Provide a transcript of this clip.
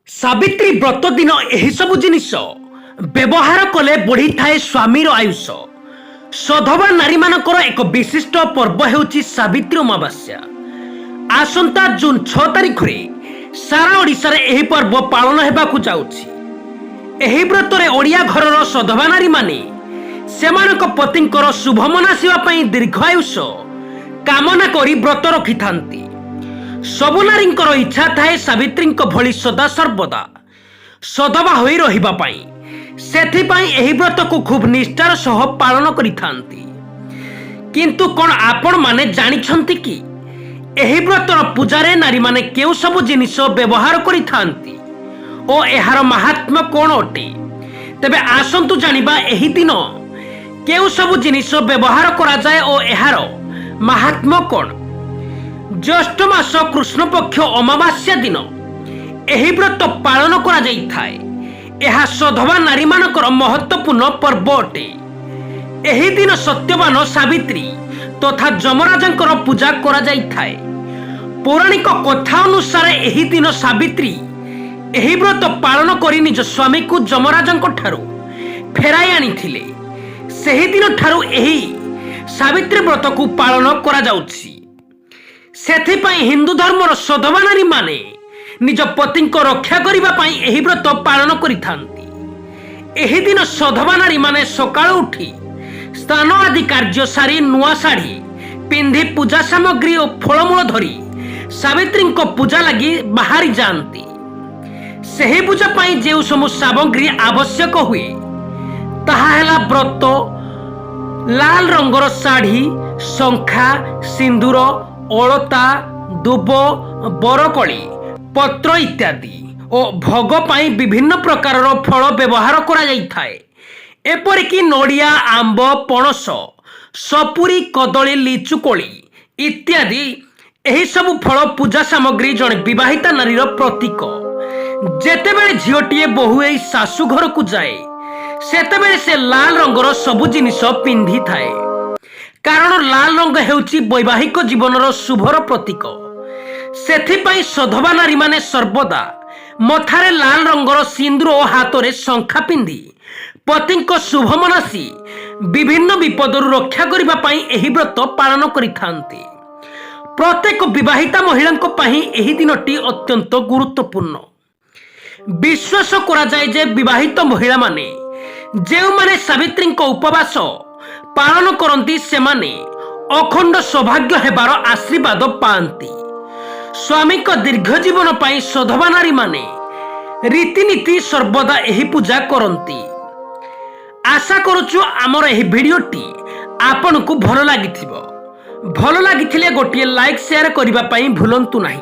सावित्री व्रत दिन एही सब जिनिस व्यवहार कले बढ़ी थाए स्वामीर आयुष। सधवा नारी मानकर एक विशिष्ट पर्व हेउची सावित्री अमावास्या। आसंता जून 6 तारिख रे सारा ओडिशा रे एही पर्व पालन हेबाकु जाउछि। एही व्रत रे ओडिया घरर सधवा नारी माने सेमानक पतिंकर शुभ मनासिबा पई दीर्घ आयुष कामना करी व्रत रखिथांती। सबु नारींकर इच्छा थाए सावित्रींक भली सदा सर्वदा सधवा होई रहिबा पई। सेथिपाई एही व्रत को खूब निष्ठार सह पालन करिथांती। किंतु कोन आपण माने जानिछंती कि एही व्रतर पूजारे नारी माने केउ सब जिनिस व्यवहार करिथांती ओ एहार महात्म्य कोन अटे? तबे आसंतु जानिबा एही दिन केउ सब जिनिस व्यवहार करा जाय ओ एहार महात्म्य कोन। ज्येष्ठ मास कृष्ण पक्ष अमावास्या दिन एही व्रत पालन करा जाई थाए। एहा सधवा नारी मानकर महत्वपूर्ण पर्व अटे। एही दिन सत्यवान सावित्री तथा जमराजंकर पूजा करा जाई थाए। पौराणिक कथा अनुसार एही दिन सावित्री एही व्रत पालन करी निज स्वामी को जमराजंक ठारू फेराई आनिथिले। सेही दिन ठारू एही सावित्री व्रत को पालन करा जाउछि। सेथिपाई हिंदू धर्मर सधवा नारी माने निज पति को रक्षा करिबा पाई एही व्रत पालन करिथांती। एही दिन सधवा नारी माने सकाळ उठी स्नान आदि कार्य सारी नुआ साड़ी पिंधि पूजा सामग्री और फलमूल धरी सावित्री को पूजा लगी बाहरी जाती। सेही पूजा पाई जेउ समु सामग्री आवश्यक हुए ताहा हेला व्रत, लाल रंगर साड़ी, शंखा, सिंदूर, अलता, दुब, बरकली, पत्र इत्यादि और भोग पाई विभिन्न प्रकार फल व्यवहार करा जाई थाए। एपरिकी नड़िया, आंब, पणस, सपुरी, कदली, लिचु कोली इत्यादि एही सब फल पूजा सामग्री जड़े विवाहिता नारीर प्रतीक। जेतेबेले झियोटीए बहु एही सासु घर को जाए सेतेबेले से लाल रंगर सबु जिनिस पिंधि थाए। कारण लाल रंग हेउची वैवाहिक जीवनर शुभर प्रतीक। सेथिपाई सधवा नारी माने सर्वदा मथारे लाल रंगर सिंदूर और हाथरे शंखा पिंधि पतिंक शुभ मनासी विभिन्न विपदरु रक्षा करिबा पाई एही व्रत पालन करिथांती। प्रत्येक विवाहिता महिलांक पाई एही दिनटी अत्यंत गुरुत्वपूर्ण। विश्वास करा जाय जे विवाहित महिला माने जेउ माने सावित्रींक उपवास पालन करती सेमाने अखंड सौभाग्य हेबार आशीर्वाद पाती। स्वामी को दीर्घ जीवन पाई सधवा नारी माने रीतिनीति सर्वदा एही पूजा करती। आशा करुछु आमर एही भिडियोटी आपन को भल लागिथिबो। भल लागिथिले गोटिए लाइक शेयर करिबा पाई भूलंतु नाही।